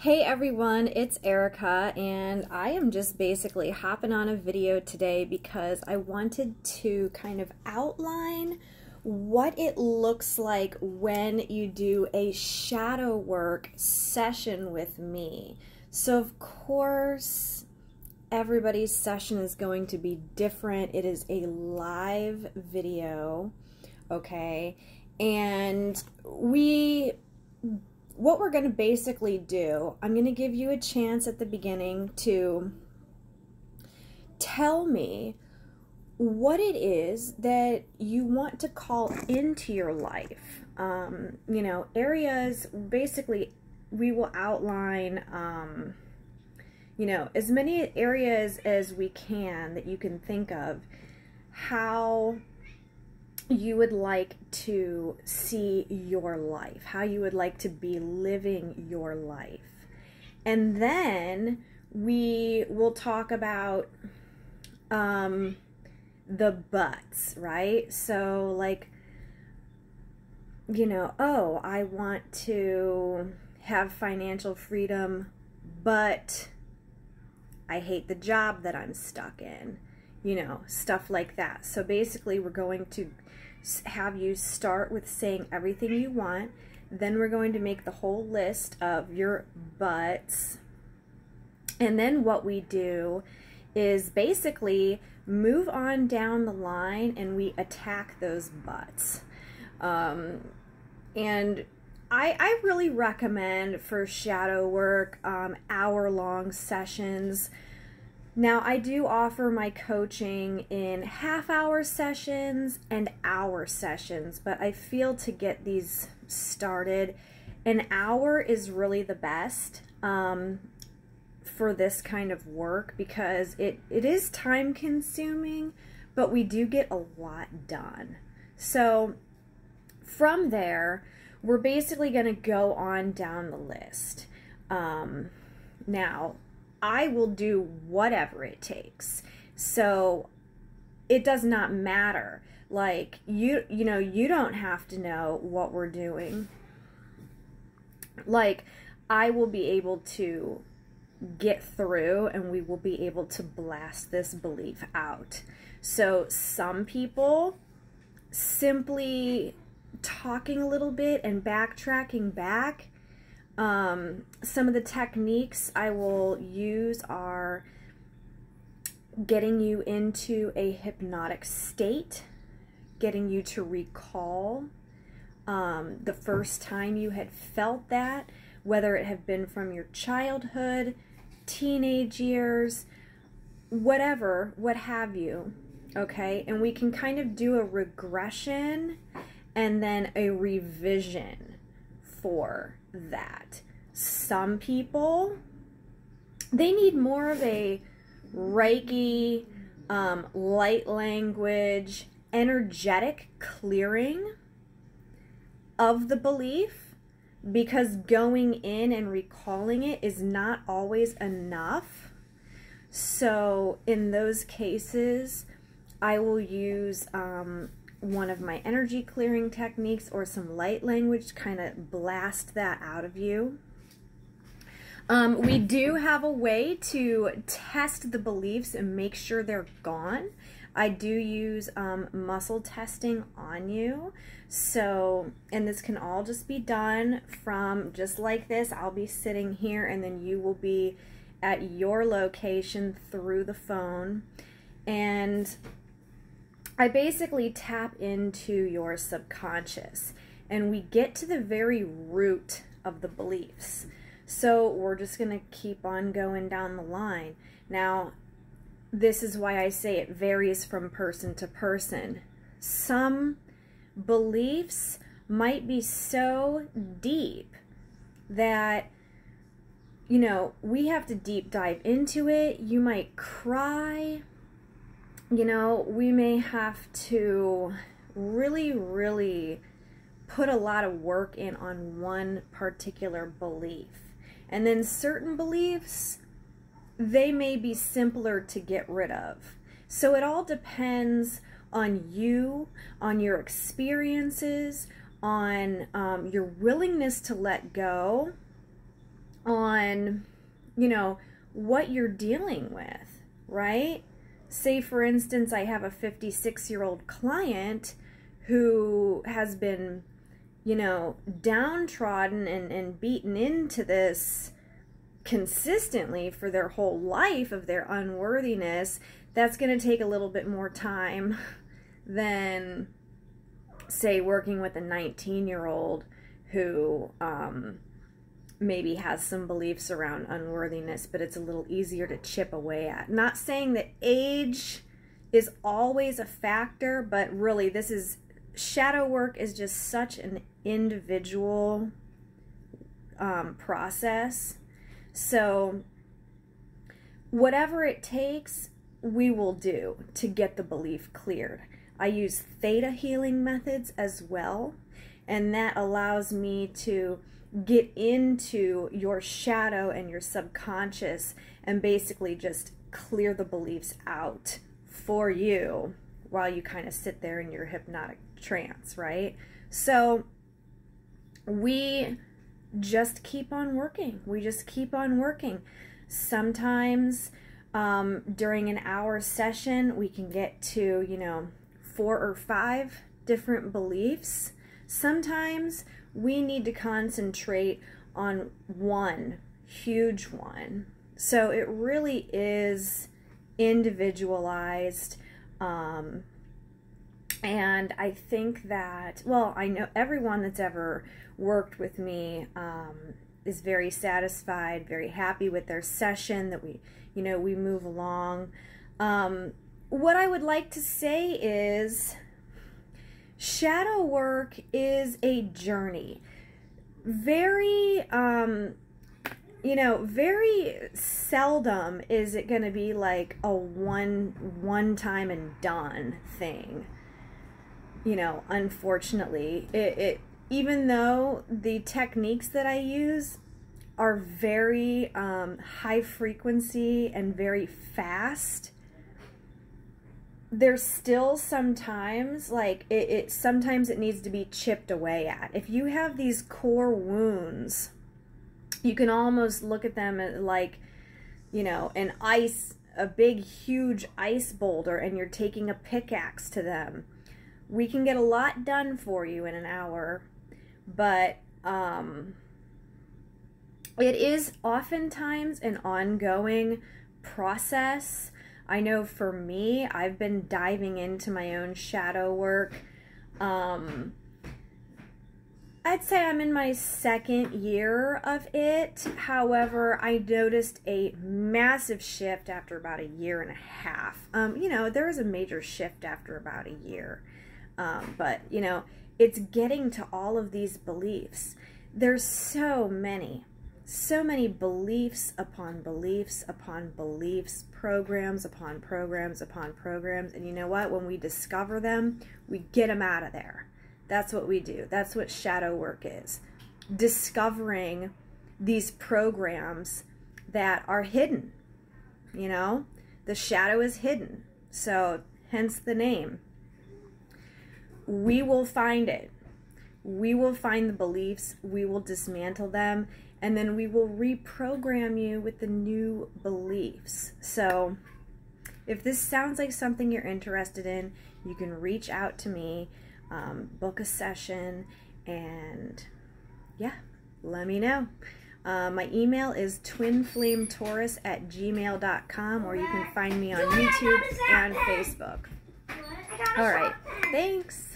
Hey everyone, it's Erica, and I am just basically hopping on a video today because I wanted to kind of outline what it looks like when you do a shadow work session with me. So of course, everybody's session is going to be different. It is a live video, okay? And what we're going to basically do, I'm going to give you a chance at the beginning to tell me what it is that you want to call into your life. Areas, basically, we will outline, as many areas as we can that you can think of, how you would like to see your life, how you would like to be living your life. And then we will talk about the buts, right? So like, oh, I want to have financial freedom, but I hate the job that I'm stuck in, stuff like that. So basically we're going to have you start with saying everything you want. Then we're going to make the whole list of your buts. And then what we do is basically move on down the line and we attack those buts. And I really recommend for shadow work hour-long sessions. Now, I do offer my coaching in half-hour sessions and hour sessions, but I feel to get these started, an hour is really the best for this kind of work because it is time-consuming, but we do get a lot done. So from there, we're basically going to go on down the list. Now, I will do whatever it takes. So it does not matter. Like, you don't have to know what we're doing. Like, I will be able to get through and we will be able to blast this belief out. So some people simply talking a little bit and backtracking back. Some of the techniques I will use are getting you into a hypnotic state, getting you to recall the first time you had felt that, whether it have been from your childhood, teenage years, whatever, what have you, okay? And we can kind of do a regression and then a revision for that. Some people, they need more of a Reiki, light language, energetic clearing of the belief, because going in and recalling it is not always enough. So in those cases, I will use one of my energy clearing techniques or some light language to kind of blast that out of you. We do have a way to test the beliefs and make sure they're gone. I do use muscle testing on you. So, and this can all just be done from just like this. I'll be sitting here and then you will be at your location through the phone. And I basically tap into your subconscious and we get to the very root of the beliefs. So we're just going to keep on going down the line. Now, this is why I say it varies from person to person. Some beliefs might be so deep that, we have to deep dive into it. You might cry. We may have to really, really put a lot of work in on one particular belief. And then certain beliefs, they may be simpler to get rid of. So it all depends on you, on your experiences, on your willingness to let go, on on, what you're dealing with, right? Say, for instance, I have a 56-year-old client who has been, downtrodden and beaten into this consistently for their whole life of their unworthiness. That's going to take a little bit more time than, say, working with a 19-year-old who maybe has some beliefs around unworthiness, but it's a little easier to chip away at. Not saying that age is always a factor, but really shadow work is just such an individual process. So whatever it takes, we will do to get the belief cleared. I use theta healing methods as well, and that allows me to get into your shadow and your subconscious and basically just clear the beliefs out for you while you kind of sit there in your hypnotic trance, right? So we just keep on working. We just keep on working. Sometimes during an hour session, we can get to, 4 or 5 different beliefs. Sometimes we need to concentrate on one huge one. So it really is individualized. And I think that, I know everyone that's ever worked with me is very satisfied, very happy with their session, that we move along. What I would like to say is shadow work is a journey. Very, very seldom is it going to be like a one time and done thing. Unfortunately, it even though the techniques that I use are very high frequency and very fast, there's still sometimes sometimes it needs to be chipped away at. If you have these core wounds, you can almost look at them like, a big huge ice boulder, and you're taking a pickaxe to them. We can get a lot done for you in an hour, but it is oftentimes an ongoing process. I know for me, I've been diving into my own shadow work. I'd say I'm in my 2nd year of it. However, I noticed a massive shift after about 1.5 years. There is a major shift after about a year. But, it's getting to all of these beliefs. There's so many beliefs upon beliefs upon beliefs, programs upon programs upon programs. And you know what? When we discover them, we get them out of there. That's what we do. That's what shadow work is. Discovering these programs that are hidden. The shadow is hidden. So hence the name. We will find it. We will find the beliefs. We will dismantle them. And then we will reprogram you with the new beliefs. So if this sounds like something you're interested in, you can reach out to me, book a session, and let me know. My email is twinflametaurus@gmail.com, or you can find me on YouTube and Facebook. All right, thanks.